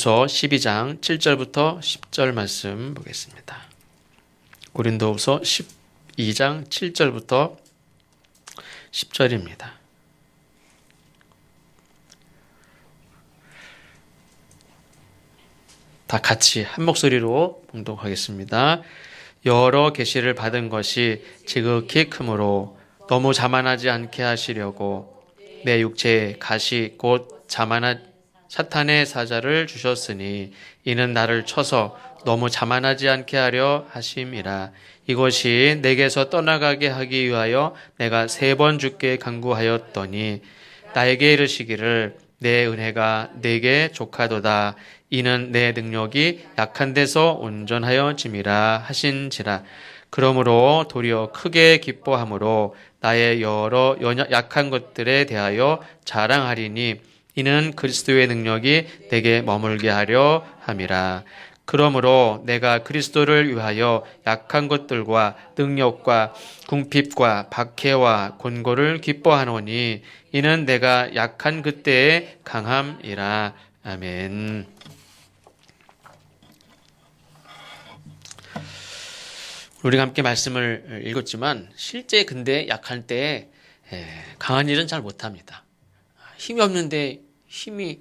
고린도후서 12장 7절부터 10절 말씀 보겠습니다. 고린도후서 12장 7절부터 10절입니다. 다 같이 한 목소리로 봉독하겠습니다. 여러 계시를 받은 것이 지극히 크므로 너무 자만하지 않게 하시려고 내 육체에 가시 곧 자만한 사탄의 사자를 주셨으니 이는 나를 쳐서 너무 자만하지 않게 하려 하심이라. 이것이 내게서 떠나가게 하기 위하여 내가 3번 주께 간구하였더니 나에게 이르시기를 내 은혜가 내게 족하도다. 이는 내 능력이 약한 데서 온전하여 짐이라 하신지라. 그러므로 도리어 크게 기뻐함으로 나의 여러 약한 것들에 대하여 자랑하리니 이는 그리스도의 능력이 내게 머물게 하려 함이라. 그러므로 내가 그리스도를 위하여 약한 것들과 능력과 궁핍과 박해와 곤고를 기뻐하노니 이는 내가 약한 그때의 강함이라. 아멘. 우리가 함께 말씀을 읽었지만 실제 근데 약할 때 강한 일은 잘 못합니다. 힘이 없는데 힘이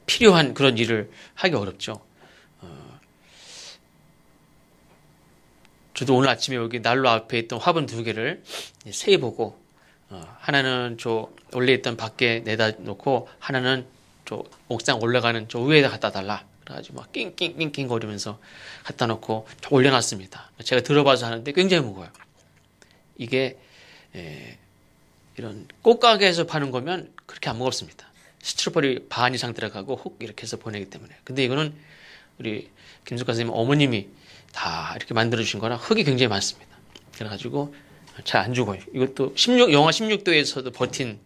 필요한 그런 일을 하기 어렵죠. 저도 오늘 아침에 여기 난로 앞에 있던 화분 2개를 세보고 하나는 저 원래 있던 밖에 내다 놓고 하나는 저 옥상 올라가는 저 위에다 갖다 달라. 그래가지고 막 낑낑낑낑 거리면서 갖다 놓고 저 올려놨습니다. 제가 들어봐서 하는데 굉장히 무거워요. 이게 이런 꽃가게에서 파는 거면 그렇게 안 무겁습니다. 스티로폴이 반 이상 들어가고 훅 이렇게 해서 보내기 때문에. 근데 이거는 우리 김숙가 선생님 어머님이 다 이렇게 만들어주신 거라 흙이 굉장히 많습니다. 그래가지고 잘 안 죽어요. 이것도 영하 16도에서도 버틴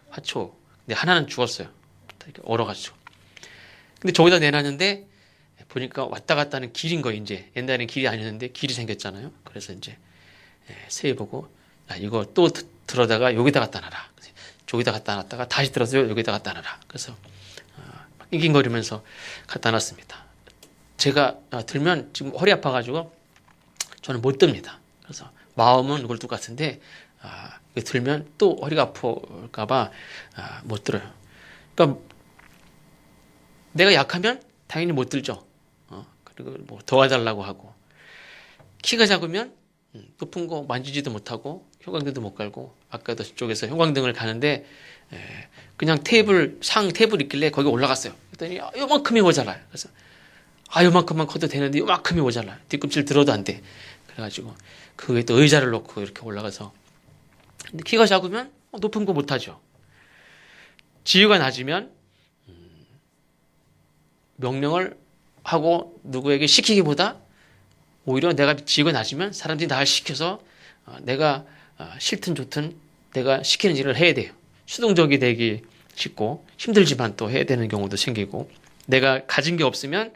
화초. 근데 하나는 죽었어요. 이렇게 얼어가지고. 근데 저기다 내놨는데 보니까 왔다 갔다 하는 길인 거예요. 이제 옛날에는 길이 아니었는데 길이 생겼잖아요. 그래서 이제 세해보고 이거 또 들어다가 여기다 갖다 놔라. 저기다 갖다 놨다가 다시 들어서 여기다 갖다 놔라. 그래서 낑낑거리면서 갖다 놨습니다. 제가 들면 지금 허리 아파가지고 저는 못 듭니다. 그래서 마음은 이걸 똑같은데 들면 또 허리가 아플까봐 못 들어요. 그러니까 내가 약하면 당연히 못 들죠. 그리고 뭐 도와달라고 하고 키가 작으면 높은 거 만지지도 못하고 형광등도 못 갈고 아까도 저쪽에서 형광등을 가는데 그냥 상 테이블 있길래 거기 올라갔어요. 그랬더니 요만큼이 모자라요. 그래서 요만큼만 커도 되는데 요만큼이 모자라요. 뒤꿈치를 들어도 안 돼. 그래가지고 그 위에 또 의자를 놓고 이렇게 올라가서 근데 키가 작으면 높은 거 못하죠. 지위가 낮으면 명령을 하고 누구에게 시키기보다 오히려 내가 지위가 낮으면 사람들이 나를 시켜서 내가 싫든 좋든 내가 시키는 일을 해야 돼요. 수동적이 되기 쉽고 힘들지만 또 해야 되는 경우도 생기고 내가 가진 게 없으면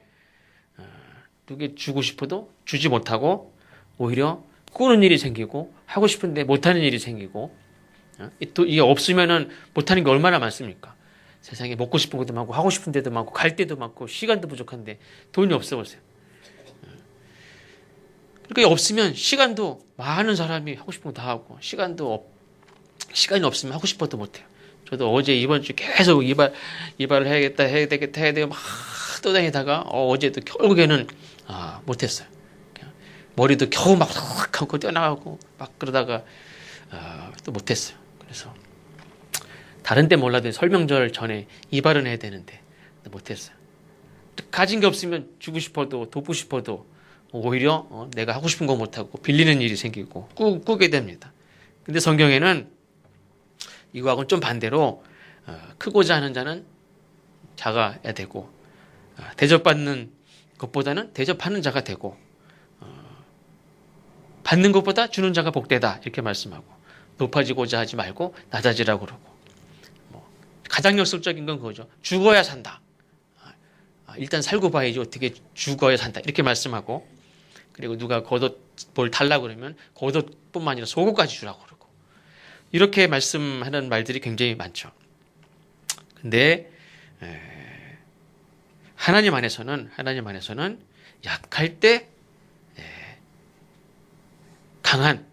누구에게 주고 싶어도 주지 못하고 오히려 꾸는 일이 생기고 하고 싶은데 못하는 일이 생기고 또 이게 없으면은 못하는 게 얼마나 많습니까? 세상에 먹고 싶은 것도 많고 하고 싶은 데도 많고 갈 데도 많고 시간도 부족한데 돈이 없어 보세요. 그러니까 없으면 시간도 많은 사람이 하고 싶은 거 다 하고 시간이 없으면 하고 싶어도 못해요. 저도 어제 이번 주 계속 이발을 해야 되고 막 떠다니다가 어제도 결국에는 못했어요. 머리도 겨우 막 감고 뛰어나가고 막 그러다가 또 못했어요. 그래서 다른 때 몰라도 설명절 전에 이발은 해야 되는데 못했어요. 가진 게 없으면 주고 싶어도 돕고 싶어도 오히려 내가 하고 싶은 거 못하고 빌리는 일이 생기고 꾸게 됩니다. 근데 성경에는 이거하고는 좀 반대로 크고자 하는 자는 작아야 되고 대접받는 것보다는 대접하는 자가 되고 받는 것보다 주는 자가 복되다 이렇게 말씀하고 높아지고자 하지 말고 낮아지라고 그러고 가장 역설적인 건 그거죠. 죽어야 산다. 일단 살고 봐야지 어떻게 죽어야 산다. 이렇게 말씀하고 그리고 누가 겉옷 뭘 달라고 그러면 겉옷뿐만 아니라 속옷까지 주라고 그러고 이렇게 말씀하는 말들이 굉장히 많죠. 근데 하나님 안에서는 약할 때 강한,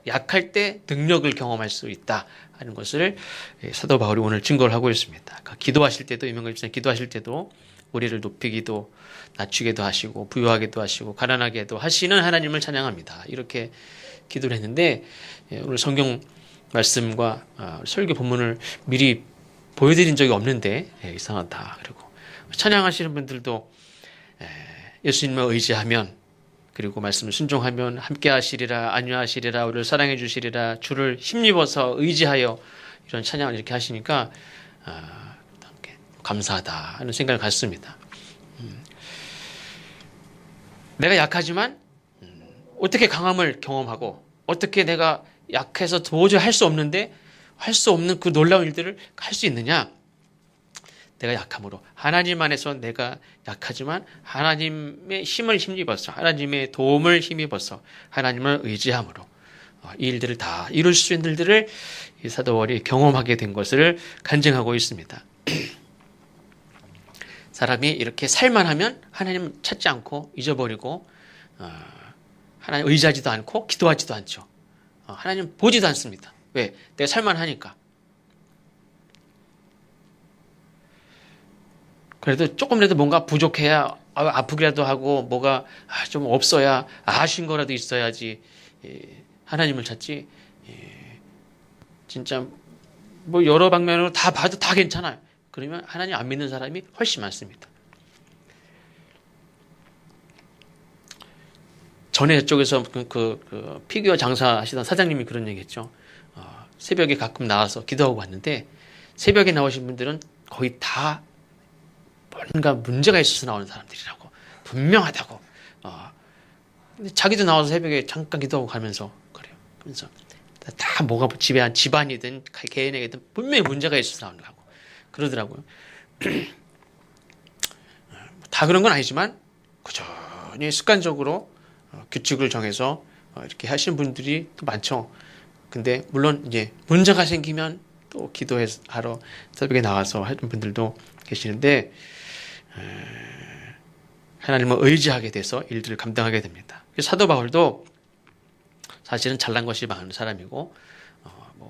약할 때 능력을 경험할 수 있다 하는 것을 사도 바울이 오늘 증거를 하고 있습니다. 기도하실 때도, 유명한 기도하실 때도 우리를 높이기도 낮추기도 하시고 부유하게도 하시고 가난하게도 하시는 하나님을 찬양합니다. 이렇게 기도를 했는데, 오늘 성경 말씀과 설교 본문을 미리 보여드린 적이 없는데 이상하다. 그리고 찬양하시는 분들도 예수님을 의지하면, 그리고 말씀을 순종하면 함께 하시리라, 안위하시리라, 우리를 사랑해 주시리라, 주를 힘입어서 의지하여, 이런 찬양을 이렇게 하시니까 감사하다 하는 생각을 갖습니다. 내가 약하지만 어떻게 강함을 경험하고, 어떻게 내가 약해서 도저히 할 수 없는데 할 수 없는 그 놀라운 일들을 할 수 있느냐? 내가 약함으로, 하나님 안에서 내가 약하지만 하나님의 힘을 힘입어서, 하나님의 도움을 힘입어서, 하나님을 의지함으로 이 일들을 다 이룰 수 있는 일들을 이 사도 바울이 경험하게 된 것을 간증하고 있습니다. 사람이 이렇게 살만 하면 하나님 찾지 않고 잊어버리고 하나님 의지하지도 않고 기도하지도 않죠. 하나님 보지도 않습니다. 왜? 내가 살만 하니까. 그래도 조금이라도 뭔가 부족해야 아프기라도 하고, 뭐가 좀 없어야, 아쉬운 거라도 있어야지 하나님을 찾지. 진짜 뭐 여러 방면으로 다 봐도 다 괜찮아요. 그러면 하나님 안 믿는 사람이 훨씬 많습니다. 전에 이쪽에서 그 피규어 장사하시던 사장님이 그런 얘기했죠. 새벽에 가끔 나와서 기도하고 왔는데, 새벽에 나오신 분들은 거의 다 뭔가 문제가 있어서 나오는 사람들이라고, 분명하다고. 근데 자기도 나와서 새벽에 잠깐 기도하고 가면서 그래요. 그러면서 다 뭐가 집안이든 개인에게든 분명히 문제가 있어서 나오는 거고 그러더라고요. 다 그런 건 아니지만 꾸준히 습관적으로 규칙을 정해서 이렇게 하시는 분들이 또 많죠. 근데 물론 이제 문제가 생기면 또 기도하러 새벽에 나와서 하는 분들도 계시는데, 하나님을 의지하게 돼서 일들을 감당하게 됩니다. 사도 바울도 사실은 잘난 것이 많은 사람이고,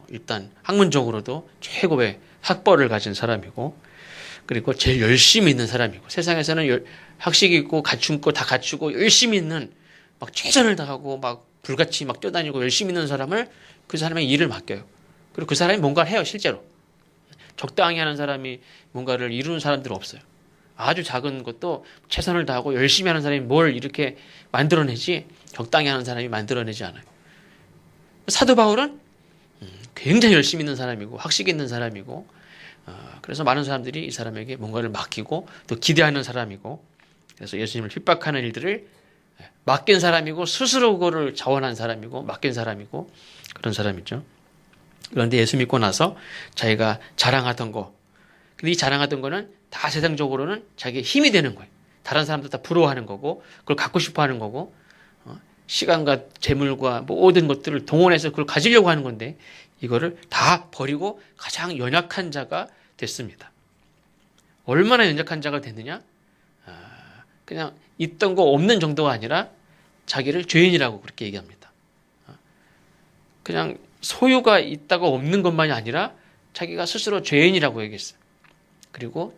일단 학문적으로도 최고의 학벌을 가진 사람이고, 그리고 제일 열심히 있는 사람이고, 세상에서는 학식이 있고 갖춘 거 다 갖추고 열심히 있는, 막 최선을 다하고 막 불같이 막 뛰어다니고 열심히 있는 사람을, 그 사람의 일을 맡겨요. 그리고 그 사람이 뭔가를 해요, 실제로. 적당히 하는 사람이 뭔가를 이루는 사람들은 없어요. 아주 작은 것도 최선을 다하고 열심히 하는 사람이 뭘 이렇게 만들어내지, 적당히 하는 사람이 만들어내지 않아요. 사도 바울은 굉장히 열심히 있는 사람이고 학식이 있는 사람이고, 그래서 많은 사람들이 이 사람에게 뭔가를 맡기고 또 기대하는 사람이고, 그래서 예수님을 핍박하는 일들을 맡긴 사람이고, 스스로 그거를 자원한 사람이고 맡긴 사람이고, 그런 사람이죠. 그런데 예수 믿고 나서 자기가 자랑하던 거, 근데 이 자랑하던 거는 다 세상적으로는 자기의 힘이 되는 거예요. 다른 사람들 다 부러워하는 거고, 그걸 갖고 싶어 하는 거고, 시간과 재물과 모든 것들을 동원해서 그걸 가지려고 하는 건데, 이거를 다 버리고 가장 연약한 자가 됐습니다. 얼마나 연약한 자가 됐느냐? 그냥 있던 거 없는 정도가 아니라 자기를 죄인이라고 그렇게 얘기합니다. 그냥 소유가 있다가 없는 것만이 아니라 자기가 스스로 죄인이라고 얘기했어요. 그리고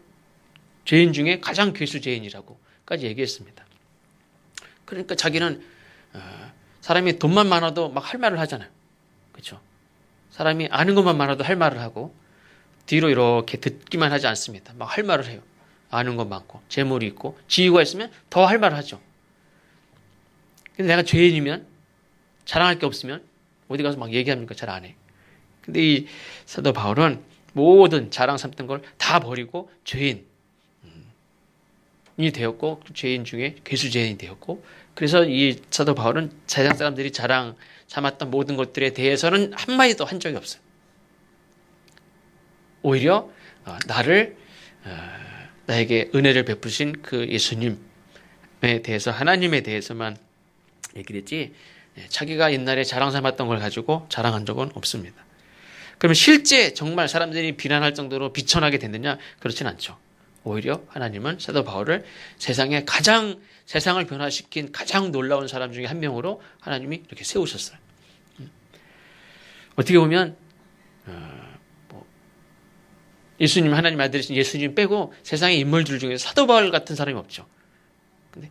죄인 중에 가장 괴수 죄인이라고까지 얘기했습니다. 그러니까 자기는 사람이 돈만 많아도 막 할 말을 하잖아요. 그렇죠? 사람이 아는 것만 많아도 할 말을 하고 뒤로 이렇게 듣기만 하지 않습니다. 막 할 말을 해요. 아는 것 많고 재물이 있고 지위가 있으면 더 할 말을 하죠. 근데 내가 죄인이면, 자랑할 게 없으면 어디 가서 막 얘기합니까? 잘 안 해. 근데 이 사도 바울은 모든 자랑 삼던 걸 다 버리고 죄인이 되었고, 죄인 중에 괴수 죄인이 되었고, 그래서 이 사도 바울은 세상 사람들이 자랑 삼았던 모든 것들에 대해서는 한마디도 한 적이 없어요. 오히려 나에게 은혜를 베푸신 그 예수님에 대해서, 하나님에 대해서만 얘기를 했지, 자기가 옛날에 자랑 삼았던 걸 가지고 자랑한 적은 없습니다. 그러면 실제 정말 사람들이 비난할 정도로 비천하게 됐느냐? 그렇진 않죠. 오히려 하나님은 사도 바울을 세상을 변화시킨 가장 놀라운 사람 중에 한 명으로 하나님이 이렇게 세우셨어요. 어떻게 보면 예수님, 하나님 아들이신 예수님 빼고 세상의 인물들 중에 사도 바울 같은 사람이 없죠.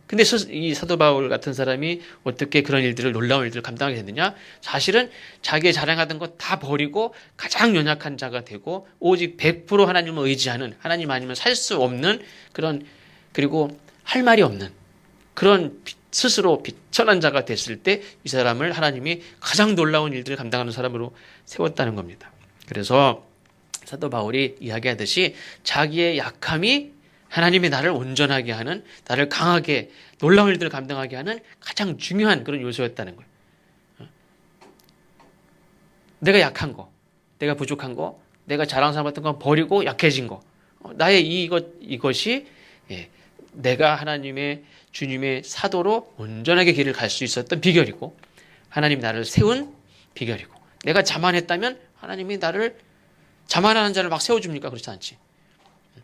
근데 이 사도 바울 같은 사람이 어떻게 그런 일들을, 놀라운 일들을 감당하게 됐느냐? 사실은 자기 자랑하던 것 다 버리고 가장 연약한 자가 되고 오직 100% 하나님을 의지하는, 하나님 아니면 살 수 없는 그런, 그리고 할 말이 없는 그런 스스로 비천한 자가 됐을 때 이 사람을 하나님이 가장 놀라운 일들을 감당하는 사람으로 세웠다는 겁니다. 그래서 사도 바울이 이야기하듯이 자기의 약함이 하나님이 나를 온전하게 하는, 나를 강하게 놀라운 일들을 감당하게 하는 가장 중요한 그런 요소였다는 거예요. 내가 약한 거, 내가 부족한 거, 내가 자랑 삼았던 건 버리고 약해진 거, 나의 이것이 내가 하나님의, 주님의 사도로 온전하게 길을 갈 수 있었던 비결이고, 하나님이 나를 세운 비결이고, 내가 자만했다면 하나님이 나를, 자만하는 자를 막 세워줍니까? 그렇지 않지.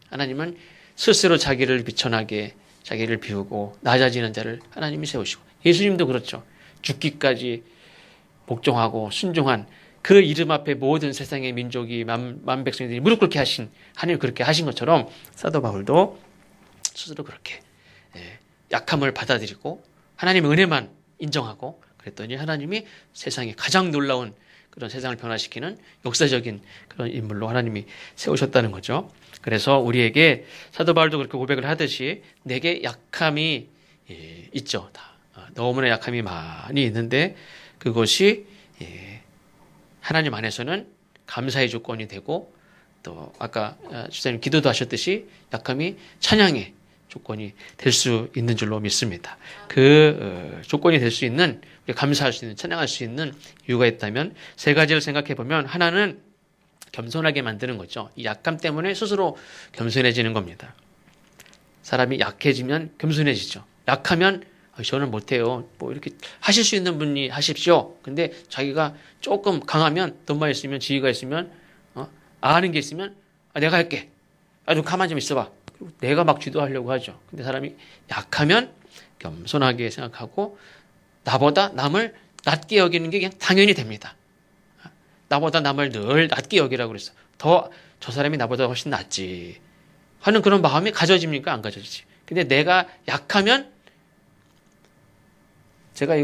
하나님은 스스로 자기를 비천하게, 자기를 비우고 낮아지는 자를 하나님이 세우시고, 예수님도 그렇죠. 죽기까지 복종하고 순종한 그 이름 앞에 모든 세상의 민족이 만 백성들이 무릎 꿇게 하신, 하나님 그렇게 하신 것처럼 사도 바울도 스스로 그렇게 약함을 받아들이고 하나님의 은혜만 인정하고 그랬더니 하나님이 세상에 가장 놀라운 그런 세상을 변화시키는 역사적인 그런 인물로 하나님이 세우셨다는 거죠. 그래서 우리에게 사도 바울도 그렇게 고백을 하듯이 내게 약함이 있죠. 너무나 약함이 많이 있는데 그것이 하나님 안에서는 감사의 조건이 되고, 또 아까 주사님 기도도 하셨듯이 약함이 찬양의 조건이 될 수 있는 줄로 믿습니다. 그 조건이 될 수 있는, 감사할 수 있는, 찬양할 수 있는 이유가 있다면 세 가지를 생각해 보면, 하나는 겸손하게 만드는 거죠. 이 약함 때문에 스스로 겸손해지는 겁니다. 사람이 약해지면 겸손해지죠. 약하면 저는 못해요. 뭐 이렇게 하실 수 있는 분이 하십시오. 근데 자기가 조금 강하면, 돈만 있으면, 지위가 있으면, 아는 게 있으면 내가 할게. 좀 가만히 좀 있어봐. 내가 막 주도하려고 하죠. 근데 사람이 약하면 겸손하게 생각하고 나보다 남을 낮게 여기는 게 그냥 당연히 됩니다. 나보다 남을 늘 낮게 여기라고 그랬어. 저 사람이 나보다 훨씬 낫지 하는 그런 마음이 가져집니까? 안 가져지지. 근데 내가 약하면, 제가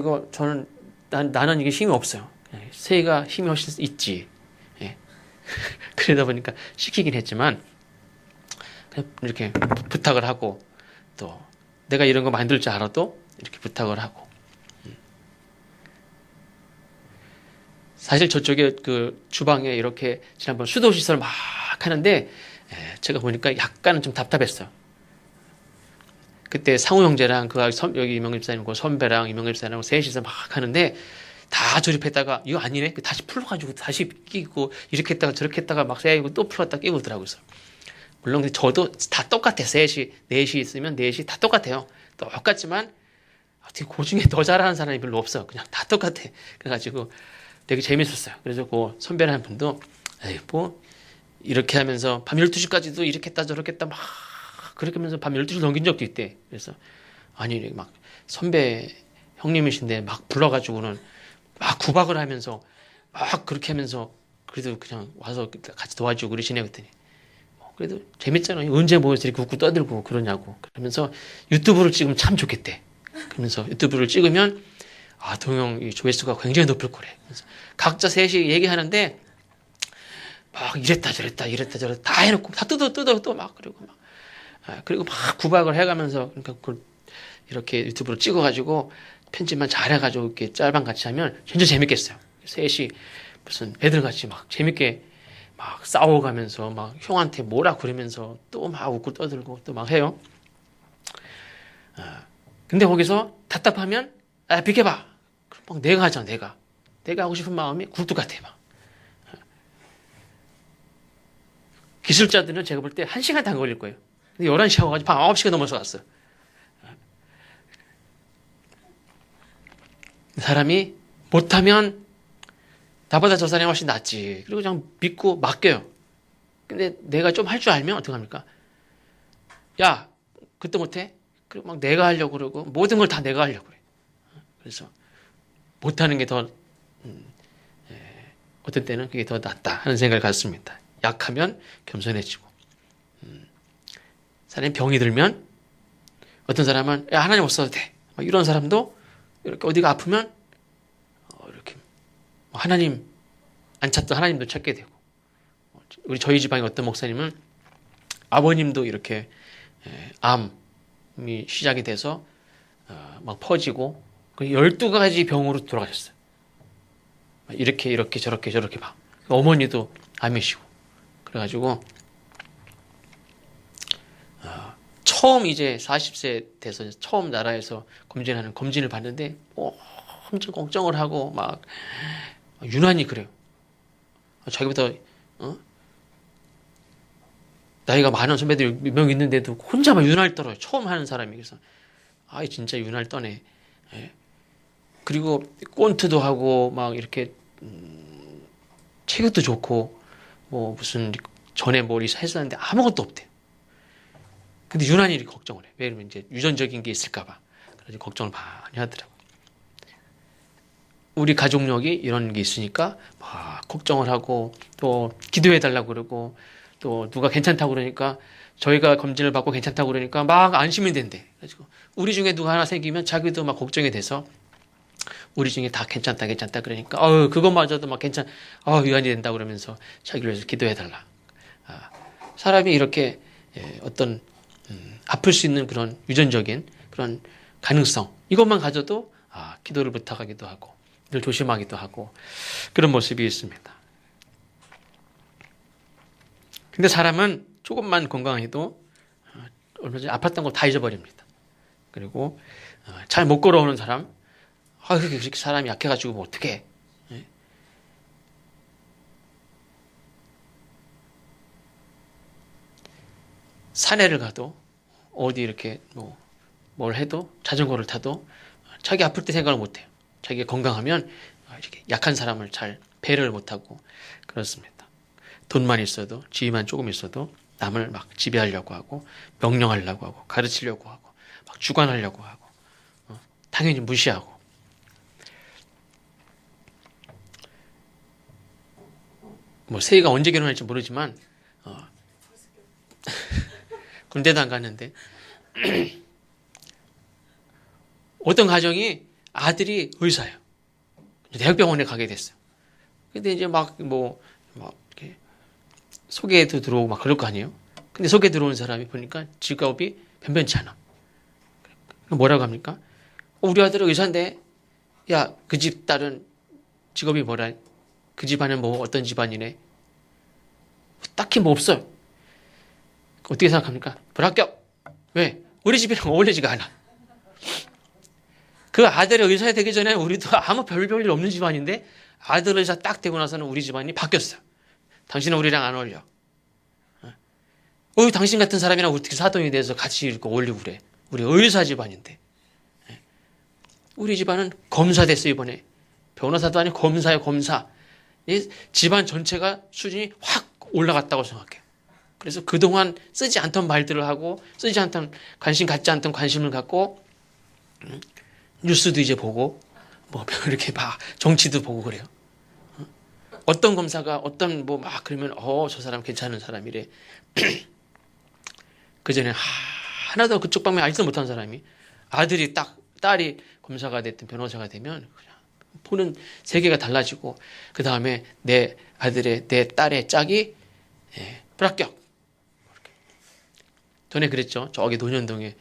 나는 이게 힘이 없어요. 세이가 힘이 훨씬 있지. 그러다 보니까 시키긴 했지만 이렇게 부탁을 하고, 또 내가 이런 거 만들 줄 알아도 이렇게 부탁을 하고. 사실 저쪽에 그 주방에 이렇게 지난번 수도 시설 막 하는데 제가 보니까 약간은 좀 답답했어요. 그때 상우 형제랑 여기 이명길 집사님 그 선배랑 이명길 집사님하고 셋이서 막 하는데 다 조립했다가 이거 아니네? 다시 풀어가지고 다시 끼고 이렇게 했다가 저렇게 했다가 막 세이고 또 풀었다 끼고 더라고요. 물론 저도 다 똑같아. 셋이, 넷이 있으면 넷이 다 똑같아요. 똑같지만 어떻게 그 중에 더 잘하는 사람이 별로 없어. 그냥 다 똑같아. 그래가지고 되게 재밌었어요. 그래서 그 선배라는 분도 뭐 이렇게 하면서 밤 12시까지도 이렇게 했다 저렇게 했다 막 그렇게 하면서 밤 12시를 넘긴 적도 있대. 그래서 아니 막 선배 형님이신데 막 불러가지고는 막 구박을 하면서 막 그렇게 하면서 그래도 그냥 와서 같이 도와주고 그러시네. 그랬더니 그래도 재밌잖아요. 언제 모여서 이렇게 웃고 떠들고 그러냐고. 그러면서 유튜브를 찍으면 참 좋겠대. 그러면서 유튜브를 찍으면 동영 이 조회수가 굉장히 높을 거래. 그래서 각자 셋이 얘기하는데 막 이랬다 저랬다 다 해놓고 다 뜯어 또 막 그리고 막 구박을 해가면서, 그러니까 이렇게 유튜브로 찍어가지고 편집만 잘해가지고 이렇게 짤방 같이 하면 진짜 재밌겠어요. 셋이 무슨 애들같이 막 재밌게 막 싸워가면서 막 형한테 뭐라 그러면서 또 막 웃고 떠들고 또 막 해요. 근데 거기서 답답하면 비켜봐. 그럼 막 내가 하잖아. 내가 하고 싶은 마음이 굴뚝 같아. 막 기술자들은 제가 볼 때 1시간도 안 걸릴 거예요. 근데 11시 하고 밤 9시가 넘어서 왔어. 사람이 못하면 나보다 저 사람이 훨씬 낫지. 그리고 그냥 믿고 맡겨요. 근데 내가 좀 할 줄 알면 어떡합니까? 야, 그것도 못해? 그리고 막 내가 하려고 그러고 모든 걸 다 내가 하려고 그래. 그래서 못하는 게 더 어떤 때는 그게 더 낫다 하는 생각을 갖습니다. 약하면 겸손해지고 사람이 병이 들면 어떤 사람은 야 하나님 없어도 돼. 이런 사람도 이렇게 어디가 아프면 이렇게 하나님 안 찾던 하나님도 찾게 되고 저희 지방의 어떤 목사님은 아버님도 이렇게 암이 시작이 돼서 막 퍼지고 12가지 병으로 돌아가셨어요. 이렇게 저렇게 막 어머니도 암이시고 그래가지고 처음 이제 40세 돼서 처음 나라에서 검진하는 검진을 받는데 엄청 걱정을 하고 막 유난히 그래요. 자기보다 나이가 많은 선배들이 몇 명 있는데도 혼자만 유난히 떨어요. 처음 하는 사람이. 그래서 진짜 유난히 떠네. 예. 그리고 꼰트도 하고 막 이렇게 체격도 좋고 뭐 무슨 전에 뭘 했었는데 아무것도 없대요. 근데 유난히 이렇게 걱정을 해. 왜냐면 이제 유전적인 게 있을까봐. 그래서 걱정을 많이 하더라고요. 우리 가족력이 이런 게 있으니까 막 걱정을 하고 또 기도해달라고 그러고 또 누가 괜찮다고 그러니까 저희가 검진을 받고 괜찮다고 그러니까 막 안심이 된대. 그래서 우리 중에 누가 하나 생기면 자기도 막 걱정이 돼서 우리 중에 다 괜찮다 그러니까 그것마저도 막 위안이 된다 그러면서 자기를 위해서 기도해달라. 사람이 이렇게 어떤 아플 수 있는 그런 유전적인 그런 가능성 이것만 가져도 기도를 부탁하기도 하고 늘 조심하기도 하고 그런 모습이 있습니다. 근데 사람은 조금만 건강해도 얼마 전에 아팠던 거 다 잊어버립니다. 그리고 잘 못 걸어오는 사람 그렇게 사람이 약해가지고 뭐 어떡해. 산에를 가도 어디 이렇게 뭘 해도 자전거를 타도 자기 아플 때 생각을 못해요. 자기가 건강하면 이렇게 약한 사람을 잘 배려를 못하고 그렇습니다. 돈만 있어도 지위만 조금 있어도 남을 막 지배하려고 하고 명령하려고 하고 가르치려고 하고 막 주관하려고 하고 당연히 무시하고 뭐 세희가 언제 결혼할지 모르지만 군대도 안 갔는데 어떤 가정이 아들이 의사예요. 대학병원에 가게 됐어요. 근데 이제 막 이렇게 소개도 들어오고 막 그럴 거 아니에요. 근데 소개 들어온 사람이 보니까 직업이 변변치 않아. 뭐라고 합니까? 우리 아들은 의사인데 야, 그 집 딸은 직업이 뭐라? 그 집안은 뭐 어떤 집안이네? 딱히 뭐 없어요. 어떻게 생각합니까? 불합격. 왜? 우리 집이랑 어울리지가 않아. 그 아들이 의사 되기 전에 우리도 아무 별일 없는 집안인데 아들 의사 딱 되고 나서는 우리 집안이 바뀌었어요. 당신은 우리랑 안 어울려. 당신 같은 사람이랑 어떻게 사돈이 돼서 같이 이렇게 어울리고 그래. 우리 의사 집안인데. 우리 집안은 검사 됐어 이번에. 변호사도 아니고 검사예요 검사. 이 집안 전체가 수준이 확 올라갔다고 생각해요. 그래서 그동안 쓰지 않던 말들을 하고 쓰지 않던 관심 갖지 않던 관심을 갖고 뉴스도 이제 보고 뭐 이렇게 막 정치도 보고 그래요. 어떤 검사가 어떤 막 그러면 저 사람 괜찮은 사람이래. 그전에 하나도 그쪽 방면 알지도 못한 사람이 아들이 딸이 검사가 됐든 변호사가 되면 그냥 보는 세계가 달라지고 그 다음에 내 딸의 짝이 불합격. 전에 그랬죠. 저기 논현동에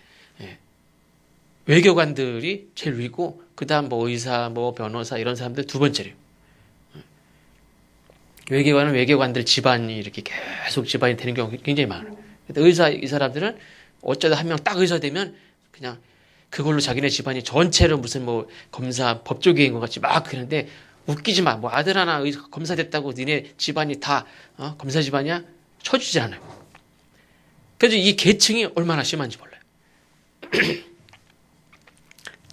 외교관들이 제일 위고 그 다음 의사 변호사 이런 사람들 두 번째래요. 외교관은 외교관들 집안이 이렇게 계속 집안이 되는 경우가 굉장히 많아요. 의사 이 사람들은 어쩌다 한 명 딱 의사 되면 그냥 그걸로 자기네 집안이 전체로 무슨 검사 법조계인 것 같이 막 그러는데 웃기지 마. 아들 하나 검사 됐다고 니네 집안이 다 검사 집안이야? 쳐주지 않아요. 그래서 이 계층이 얼마나 심한지 몰라요.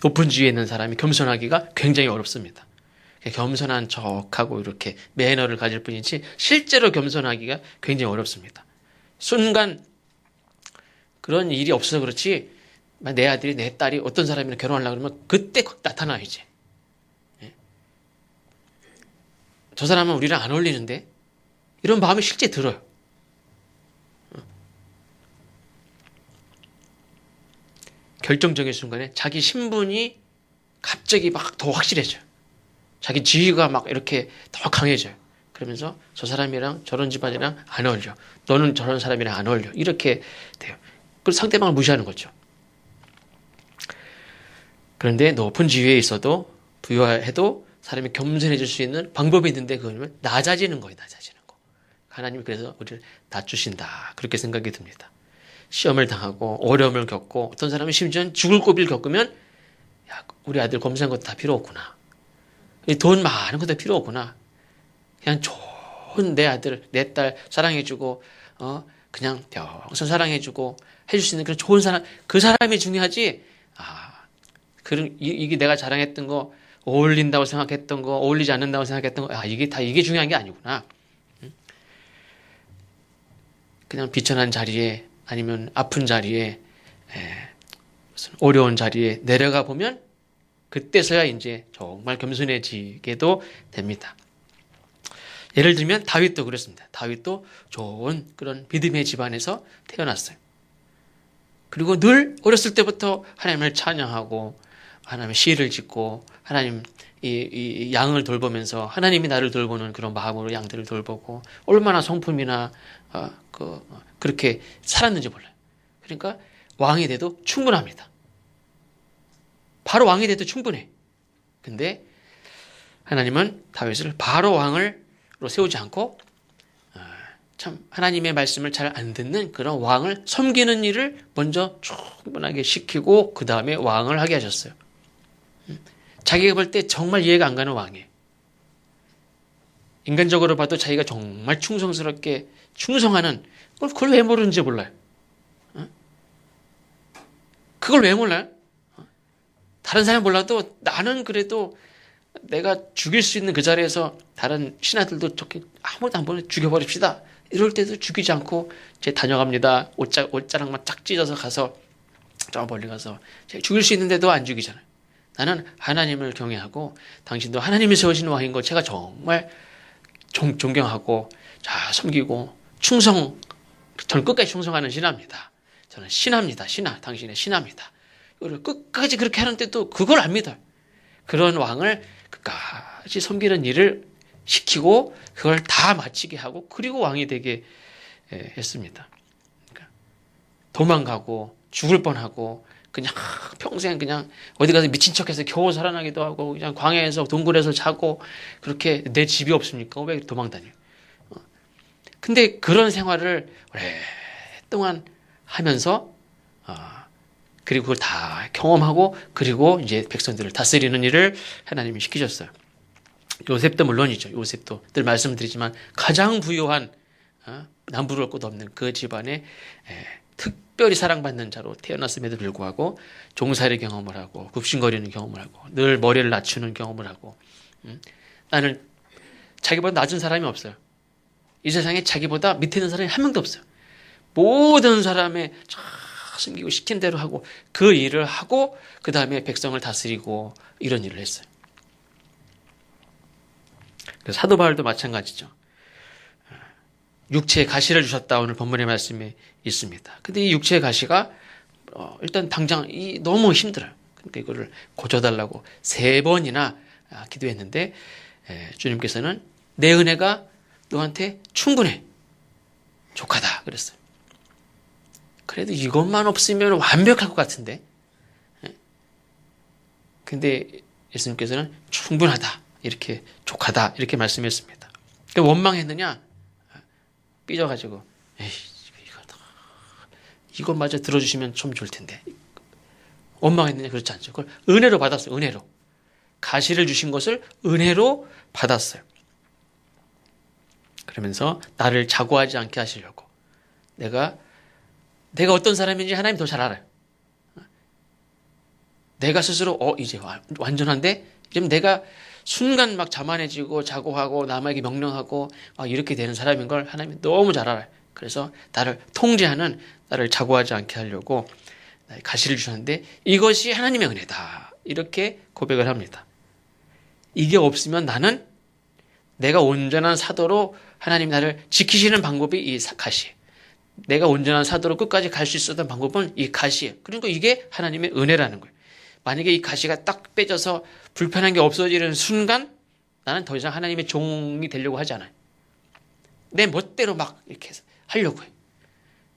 높은 지위에 있는 사람이 겸손하기가 굉장히 어렵습니다. 겸손한 척하고 이렇게 매너를 가질 뿐이지 실제로 겸손하기가 굉장히 어렵습니다. 순간 그런 일이 없어서 그렇지 내 아들이 내 딸이 어떤 사람이랑 결혼하려고 그러면 그때 확 나타나 이제. 예? 저 사람은 우리랑 안 어울리는데 이런 마음이 실제 들어요. 결정적인 순간에 자기 신분이 갑자기 막 더 확실해져요. 자기 지위가 막 이렇게 더 강해져요. 그러면서 저 사람이랑 저런 집안이랑 안 어울려. 너는 저런 사람이랑 안 어울려. 이렇게 돼요. 그래서 상대방을 무시하는 거죠. 그런데 높은 지위에 있어도 부유해도 사람이 겸손해질 수 있는 방법이 있는데 그거는 낮아지는 거예요. 낮아지는 거. 하나님이 그래서 우리를 낮추신다. 그렇게 생각이 듭니다. 시험을 당하고 어려움을 겪고 어떤 사람은 심지어 죽을 고비를 겪으면 야, 우리 아들 검사한 것도 다 필요 없구나. 돈 많은 것도 필요 없구나. 그냥 좋은 내 아들, 내 딸 사랑해주고 그냥 평생 사랑해주고 해줄 수 있는 그런 좋은 사람, 그 사람이 중요하지. 이게 내가 자랑했던 거 어울린다고 생각했던 거 어울리지 않는다고 생각했던 거 이게 중요한 게 아니구나. 그냥 비천한 자리에 아니면 아픈 자리에 무슨 어려운 자리에 내려가 보면 그때서야 이제 정말 겸손해지게도 됩니다. 예를 들면 다윗도 그렇습니다. 다윗도 좋은 그런 믿음의 집안에서 태어났어요. 그리고 늘 어렸을 때부터 하나님을 찬양하고 하나님의 시를 짓고 하나님 이 양을 돌보면서 하나님이 나를 돌보는 그런 마음으로 양들을 돌보고 얼마나 성품이나 그렇게 살았는지 몰라요. 그러니까 왕이 돼도 충분합니다. 바로 왕이 돼도 충분해. 근데 하나님은 다윗을 바로 왕으로 세우지 않고 참 하나님의 말씀을 잘 안 듣는 그런 왕을 섬기는 일을 먼저 충분하게 시키고 그 다음에 왕을 하게 하셨어요. 자기가 볼 때 정말 이해가 안 가는 왕이에요. 인간적으로 봐도 자기가 정말 충성스럽게 충성하는 그걸 왜 모르는지 몰라요. 그걸 왜 몰라요? 다른 사람 몰라도 나는 그래도 내가 죽일 수 있는 그 자리에서 다른 신하들도 저렇게 아무도 안 보내 죽여버립시다. 이럴 때도 죽이지 않고 제 다녀갑니다. 옷자락만 쫙 찢어서 가서 저 멀리 가서 죽일 수 있는데도 안 죽이잖아요. 나는 하나님을 경외하고 당신도 하나님이 세우신 왕인 거 제가 정말 존경하고 섬기고 저는 끝까지 충성하는 신하입니다. 저는 신하입니다. 당신의 신하입니다. 이걸 끝까지 그렇게 하는데도 그걸 안 믿어요. 그런 왕을 끝까지 섬기는 일을 시키고 그걸 다 마치게 하고 그리고 왕이 되게 했습니다. 그러니까 도망가고 죽을 뻔하고 그냥 평생 그냥 어디 가서 미친 척해서 겨우 살아나기도 하고 그냥 광야에서 동굴에서 자고 그렇게 내 집이 없으니까 왜 도망다녀요? 근데 그런 생활을 오랫동안 하면서 그리고 그걸 다 경험하고 그리고 이제 백성들을 다스리는 일을 하나님이 시키셨어요. 요셉도 물론이죠. 요셉도 늘 말씀드리지만 가장 부유한 남부를 곳 없는 그 집안에 특별히 사랑받는 자로 태어났음에도 불구하고 종살이 경험을 하고 굽신거리는 경험을 하고 늘 머리를 낮추는 경험을 하고 나는 자기보다 낮은 사람이 없어요. 이 세상에 자기보다 밑에 있는 사람이 한 명도 없어요. 모든 사람의 숨기고 시킨 대로 하고 그 일을 하고 그 다음에 백성을 다스리고 이런 일을 했어요. 사도 바울도 마찬가지죠. 육체의 가시를 주셨다 오늘 본문의 말씀에 있습니다. 근데 이 육체의 가시가 일단 당장 너무 힘들어요. 그러니까 이거를 고쳐달라고 3번이나 기도했는데 주님께서는 내 은혜가 너한테 충분해. 족하다 그랬어요. 그래도 이것만 없으면 완벽할 것 같은데. 근데 예수님께서는 충분하다. 이렇게 족하다. 이렇게 말씀했습니다. 그러니까 원망했느냐? 삐져가지고 에이 이것마저 들어주시면 좀 좋을 텐데. 원망했느냐? 그렇지 않죠. 그걸 은혜로 받았어요. 은혜로. 가시를 주신 것을 은혜로 받았어요. 그러면서 나를 자고하지 않게 하시려고. 내가 어떤 사람인지 하나님 더 잘 알아요. 내가 스스로 이제 완전한데 지금 내가 순간 막 자만해지고 자고하고 남에게 명령하고 이렇게 되는 사람인 걸 하나님이 너무 잘 알아요. 그래서 나를 통제하는 나를 자고하지 않게 하려고 나의 가시를 주셨는데 이것이 하나님의 은혜다. 이렇게 고백을 합니다. 이게 없으면 나는 내가 온전한 사도로 하나님 나를 지키시는 방법이 이 가시. 내가 온전한 사도로 끝까지 갈 수 있었던 방법은 이 가시예요. 그러니까 이게 하나님의 은혜라는 거예요. 만약에 이 가시가 딱 빼져서 불편한 게 없어지는 순간 나는 더 이상 하나님의 종이 되려고 하지 않아요. 내 멋대로 막 이렇게 하려고 해요.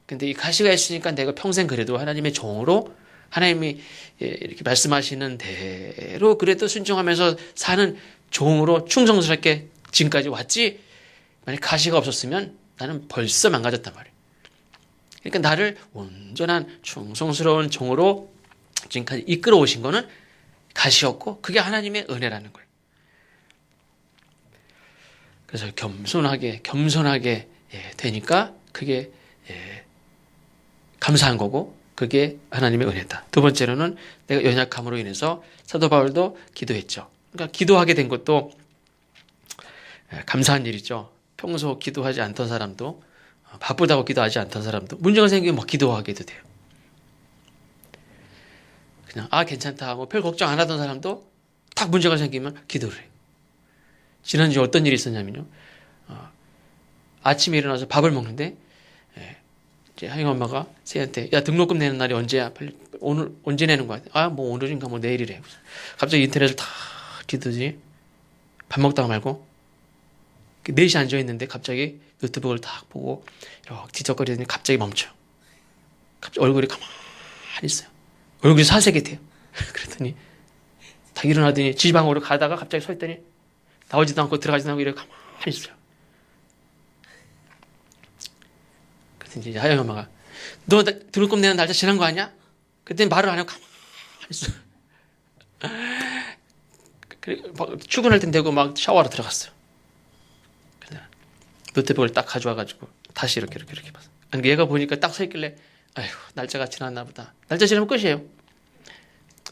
근데 이 가시가 있으니까 내가 평생 그래도 하나님의 종으로 하나님이 이렇게 말씀하시는 대로 그래도 순종하면서 사는 종으로 충성스럽게 지금까지 왔지. 만약 가시가 없었으면 나는 벌써 망가졌단 말이에요. 그러니까 나를 온전한 충성스러운 종으로 지금까지 이끌어 오신 거는 가시였고 그게 하나님의 은혜라는 거예요. 그래서 겸손하게 되니까 그게 감사한 거고 그게 하나님의 은혜다. 두 번째로는 내가 연약함으로 인해서 사도 바울도 기도했죠. 그러니까 기도하게 된 것도 감사한 일이죠. 평소 기도하지 않던 사람도 바쁘다고 기도하지 않던 사람도 문제가 생기면 막 기도하게도 돼요. 그냥 괜찮다 뭐 별 걱정 안 하던 사람도 딱 문제가 생기면 기도를 해요. 지난주에 어떤 일이 있었냐면요. 아침에 일어나서 밥을 먹는데 이제 하영 엄마가 새한테 야 등록금 내는 날이 언제야? 빨리 오늘 언제 내는 거야? 뭐 오늘인가 뭐 내일이래. 갑자기 인터넷을 다 뒤지더니 밥 먹다가 말고 4시 앉아 있는데 갑자기 노트북을 딱 보고 이렇게 뒤적거리더니 갑자기 멈춰요. 갑자기 얼굴이 가만히 있어요. 얼굴이 사색이 돼요. 그랬더니 딱 일어나더니 지방으로 가다가 갑자기 서 있더니 나오지도 않고 들어가지도 않고 이렇게 가만히 있어요. 그랬더니 이제 하영 엄마가 너 등록금 내는 날짜 지난 거 아니야? 그때 말을 안 하고 가만히 있어. 출근할 땐 되고 막 샤워하러 들어갔어요. 노트북을 딱 가져와가지고 다시 이렇게 봤어. 아니 얘가 보니까 딱 서 있길래 아이고 날짜가 지났나 보다. 날짜 지나면 끝이에요.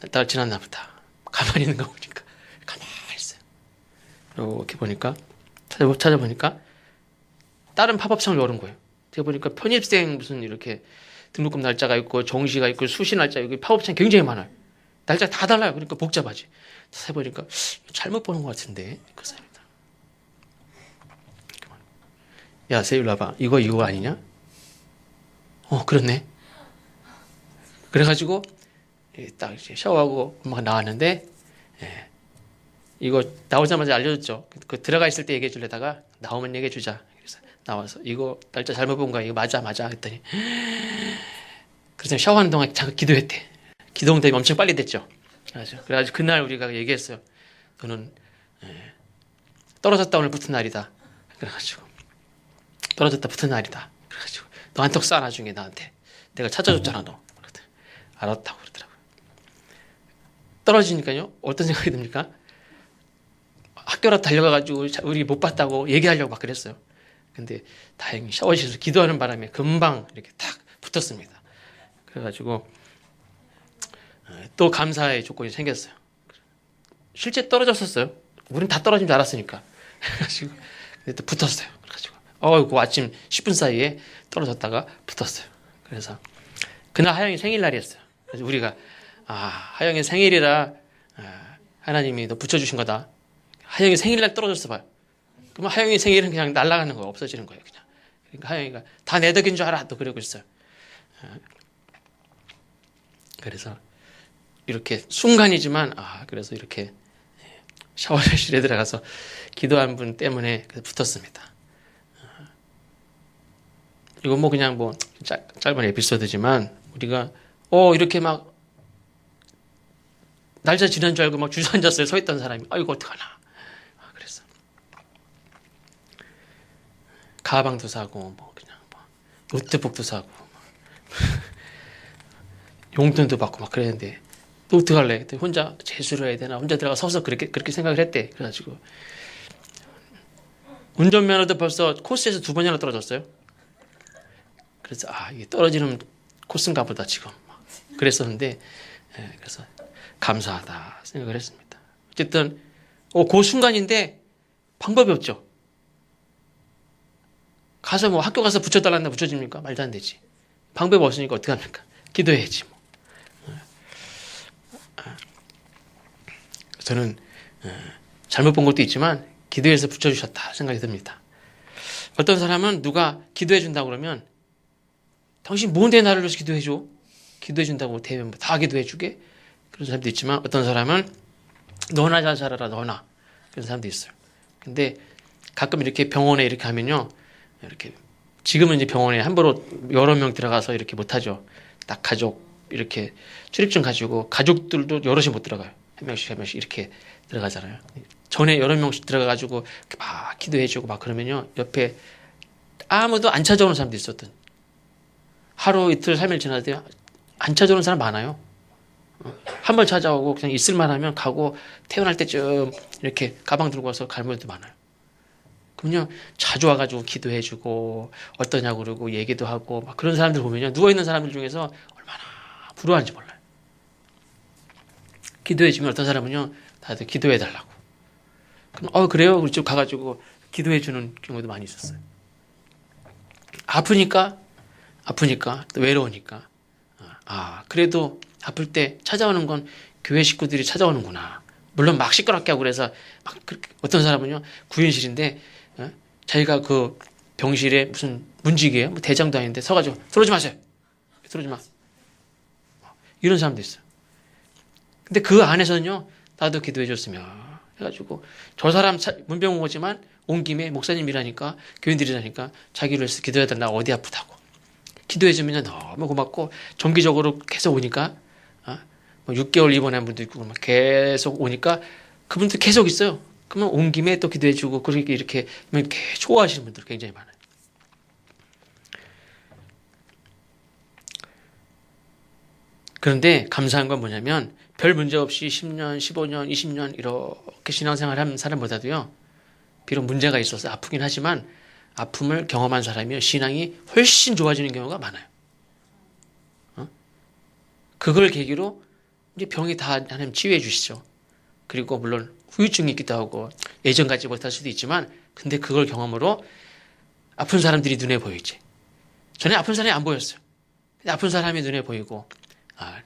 날짜가 지났나 보다. 가만히 있는 거 보니까 가만히 있어요. 이렇게 보니까 찾아보니까 다른 팝업창을 열은 거예요. 제가 보니까 편입생 무슨 이렇게 등록금 날짜가 있고 정시가 있고 수시 날짜 여기 팝업창 굉장히 많아요. 날짜 다 달라요. 그러니까 복잡하지. 해보니까 잘못 보는 것 같은데 그 사람이다. 야, 세율 와봐. 이거 아니냐? 그렇네. 그래가지고 딱 이제 샤워하고 엄마가 나왔는데 이거 나오자마자 알려줬죠. 그 들어가 있을 때 얘기해 주려다가 나오면 얘기해 주자. 그래서 나와서 이거 날짜 잘못 본 거야. 이거 맞아 했더니 그래서 샤워하는 동안 잠깐 기도했대. 기도응답이 엄청 빨리 됐죠. 그래가지고 그날 우리가 얘기했어요. 너는 떨어졌다 오늘 붙은 날이다. 그래가지고 떨어졌다 붙은 날이다. 그래가지고 너 한턱 쏴 나중에 나한테. 내가 찾아줬잖아 너. 알았다고 그러더라고요. 떨어지니까요. 어떤 생각이 듭니까? 학교로 달려가가지고 우리 못 봤다고 얘기하려고 막 그랬어요. 근데 다행히 샤워실에서 기도하는 바람에 금방 이렇게 탁 붙었습니다. 그래가지고 또 감사의 조건이 생겼어요. 실제 떨어졌었어요. 우린 다 떨어진 줄 알았으니까. 그래가지고 근데 또 붙었어요. 그래가지고 그 아침 10분 사이에 떨어졌다가 붙었어요. 그래서 그날 하영이 생일날이었어요. 그래서 우리가 하영이 생일이라 하나님이 너 붙여주신 거다. 하영이 생일날 떨어졌어 봐요. 그러면 하영이 생일은 그냥 날아가는 거예요. 없어지는 거예요. 그냥. 그러니까 하영이가 다 내 덕인 줄 알아. 또 그러고 있어요. 그래서 이렇게 순간이지만 그래서 이렇게 샤워실에 들어가서 기도한 분 때문에 붙었습니다. 이건 뭐 그냥 뭐 짧은 에피소드지만 우리가 이렇게 막 날짜 지난 줄 알고 막 주저앉았어요. 서 있던 사람이 이거 어떡하나. 그랬어. 가방도 사고 뭐 그냥 노트북도 사고 용돈도 받고 막 그랬는데 또 어떡할래? 혼자 재수를 해야 되나? 혼자 들어가 서서 그렇게 생각을 했대. 그래가지고 운전면허도 벌써 코스에서 2번이나 떨어졌어요. 그래서 이게 떨어지는 코스인가 보다 지금 그랬었는데 그래서 감사하다 생각을 했습니다. 어쨌든 그 순간인데 방법이 없죠. 가서 뭐 학교 가서 붙여달라는데 붙여집니까? 말도 안 되지. 방법이 없으니까 어떻게 합니까? 기도해야지 뭐. 저는 잘못 본 것도 있지만 기도해서 붙여주셨다 생각이 듭니다. 어떤 사람은 누가 기도해 준다고 그러면 당신 뭔데 나를 위해서 기도해 줘? 기도해 준다고 대면 다 기도해 주게? 그런 사람도 있지만 어떤 사람은 너나 잘 살아라 너나 그런 사람도 있어요. 근데 가끔 이렇게 병원에 이렇게 하면요. 이렇게 지금은 이제 병원에 함부로 여러 명 들어가서 이렇게 못하죠. 딱 가족 이렇게 출입증 가지고 가족들도 여럿이 못 들어가요. 한 명씩 이렇게 들어가잖아요. 전에 여러 명씩 들어가가지고 막 기도해주고 막 그러면요. 옆에 아무도 안 찾아오는 사람도 있었던. 하루 이틀 3일 지나도 안 찾아오는 사람 많아요. 한 번 찾아오고 그냥 있을만 하면 가고 퇴원할 때쯤 이렇게 가방 들고 와서 갈 분도 많아요. 그럼요. 자주 와가지고 기도해주고 어떠냐고 그러고 얘기도 하고 막 그런 사람들 보면요. 누워있는 사람들 중에서 얼마나 부러워하는지 몰라요. 기도해주면 어떤 사람은요. 다들 기도해달라고. 그럼 그래요? 그쪽 가가지고 기도해주는 경우도 많이 있었어요. 아프니까 또 외로우니까 그래도 아플 때 찾아오는 건 교회 식구들이 찾아오는구나. 물론 막 시끄럽게 하고 그래서 막 어떤 사람은요 구인실인데 자기가 그 병실에 무슨 문직이에요? 뭐 대장도 아닌데 서가지고 들어오지 마세요. 들어오지 마. 이런 사람도 있어요. 근데 그 안에서는요 나도 기도해 줬으면 해가지고 저 사람 문병 온 거지만 온 김에 목사님이라니까 교인들이라니까 자기를 위해서 기도해야 된다. 어디 아프다고. 기도해주면 너무 고맙고 정기적으로 계속 오니까 뭐 6개월 입원한 분도 있고 계속 오니까 그분들 계속 있어요. 그러면 온 김에 또 기도해주고 그렇게 이렇게 좋아하시는 분들 굉장히 많아요. 그런데 감사한 건 뭐냐면 별 문제 없이 10년, 15년, 20년 이렇게 신앙생활 한 사람보다도요. 비록 문제가 있어서 아프긴 하지만 아픔을 경험한 사람이 신앙이 훨씬 좋아지는 경우가 많아요. 그걸 계기로 이제 병이 다 하나님 치유해 주시죠. 그리고 물론 후유증이 있기도 하고 예전 같지 못할 수도 있지만 근데 그걸 경험으로 아픈 사람들이 눈에 보이지. 전에 아픈 사람이 안 보였어요. 근데 아픈 사람이 눈에 보이고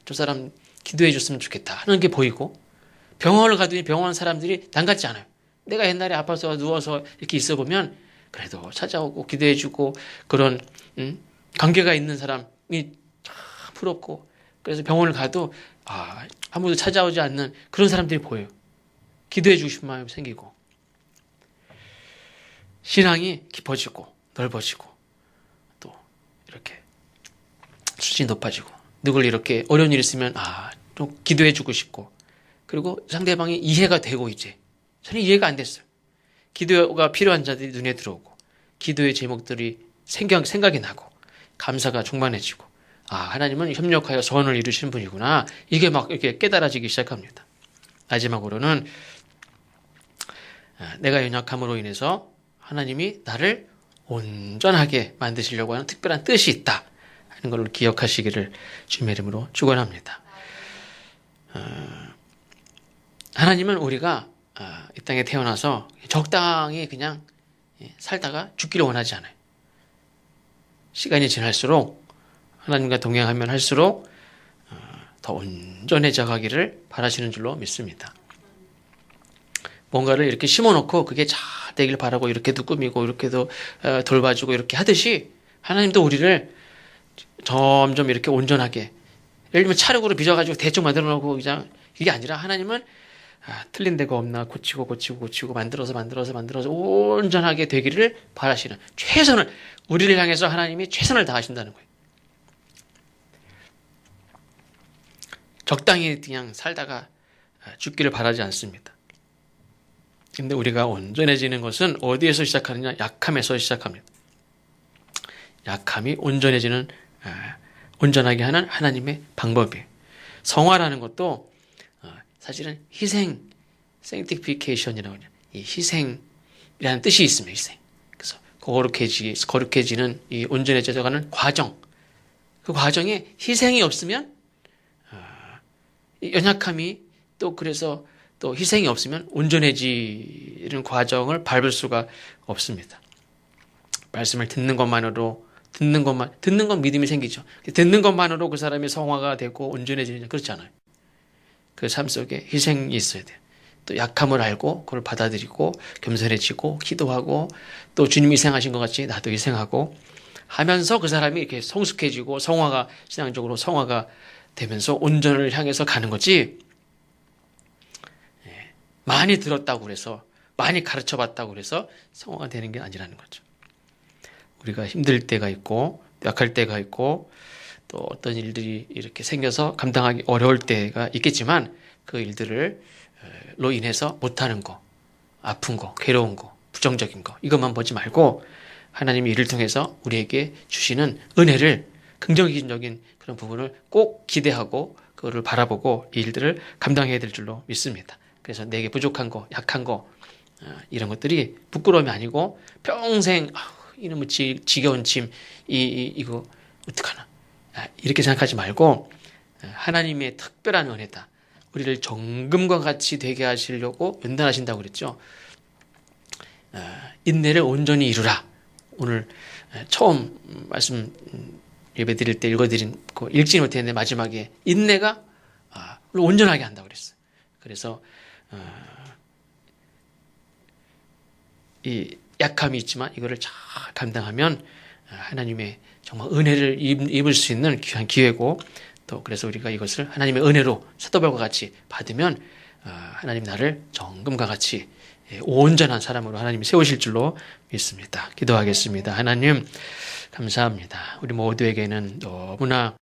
저 사람 기도해 줬으면 좋겠다 하는 게 보이고 병원을 가더니 병원 사람들이 난 같지 않아요. 내가 옛날에 아파서 누워서 이렇게 있어 보면 그래도 찾아오고 기도해 주고 그런 관계가 있는 사람이 참 부럽고 그래서 병원을 가도 아무도 찾아오지 않는 그런 사람들이 보여요. 기도해 주고 싶은 마음이 생기고 신앙이 깊어지고 넓어지고 또 이렇게 수준이 높아지고 누굴 이렇게 어려운 일 있으면 좀 기도해 주고 싶고 그리고 상대방이 이해가 되고 이제 저는 이해가 안 됐어요. 기도가 필요한 자들이 눈에 들어오고 기도의 제목들이 생각이 나고 감사가 충만해지고 하나님은 협력하여 소원을 이루시는 분이구나. 이게 막 이렇게 깨달아지기 시작합니다. 마지막으로는 내가 연약함으로 인해서 하나님이 나를 온전하게 만드시려고 하는 특별한 뜻이 있다 하는 것을 기억하시기를 주님의 이름으로 축원합니다. 하나님은 우리가 이 땅에 태어나서 적당히 그냥 살다가 죽기를 원하지 않아요. 시간이 지날수록 하나님과 동행하면 할수록 더 온전해져 가기를 바라시는 줄로 믿습니다. 뭔가를 이렇게 심어놓고 그게 잘 되길 바라고 이렇게도 꾸미고 이렇게도 돌봐주고 이렇게 하듯이 하나님도 우리를 점점 이렇게 온전하게 예를 들면 찰흙으로 빚어가지고 대충 만들어 놓고 그냥 이게 아니라 하나님은 틀린 데가 없나 고치고 만들어서 온전하게 되기를 바라시는 최선을 우리를 향해서 하나님이 최선을 다하신다는 거예요. 적당히 그냥 살다가 죽기를 바라지 않습니다. 근데 우리가 온전해지는 것은 어디에서 시작하느냐? 약함에서 시작합니다. 약함이 온전해지는 온전하게 하는 하나님의 방법이에요. 성화라는 것도 사실은 희생, sanctification이라고 하죠. 이 희생이라는 뜻이 있습니다. 희생. 그래서 거룩해지는 이 온전해져가는 과정. 그 과정에 희생이 없으면 연약함이 또 그래서 또 희생이 없으면 온전해지는 과정을 밟을 수가 없습니다. 말씀을 듣는 것만으로 듣는 건 믿음이 생기죠. 듣는 것만으로 그 사람이 성화가 되고 온전해지느냐 그렇지 않아요. 그 삶 속에 희생이 있어야 돼요. 또 약함을 알고 그걸 받아들이고 겸손해지고 기도하고 또 주님이 희생하신 것 같이 나도 희생하고 하면서 그 사람이 이렇게 성숙해지고 신앙적으로 성화가 되면서 온전을 향해서 가는 거지. 많이 들었다고 그래서 많이 가르쳐 봤다고 그래서 성화가 되는 게 아니라는 거죠. 우리가 힘들 때가 있고 약할 때가 있고 또 어떤 일들이 이렇게 생겨서 감당하기 어려울 때가 있겠지만 그 일들로 인해서 못하는 거, 아픈 거, 괴로운 거, 부정적인 거 이것만 보지 말고 하나님이 이를 통해서 우리에게 주시는 은혜를 긍정적인 그런 부분을 꼭 기대하고 그거를 바라보고 이 일들을 감당해야 될 줄로 믿습니다. 그래서 내게 부족한 거, 약한 거 이런 것들이 부끄러움이 아니고 평생 이놈의 지겨운 짐 이거 어떡하나 이렇게 생각하지 말고 하나님의 특별한 은혜다. 우리를 정금과 같이 되게 하시려고 연단하신다고 그랬죠. 인내를 온전히 이루라. 오늘 처음 말씀 예배 드릴 때 읽어드린 그 읽지 못했는데 마지막에 인내가 온전하게 한다고 그랬어요. 그래서 이 약함이 있지만 이거를 잘 감당하면 하나님의 정말 은혜를 입을 수 있는 귀한 기회고 또 그래서 우리가 이것을 하나님의 은혜로 사도바울과 같이 받으면 하나님 나를 정금과 같이 온전한 사람으로 하나님이 세우실 줄로 믿습니다. 기도하겠습니다. 하나님 감사합니다. 우리 모두에게는 너무나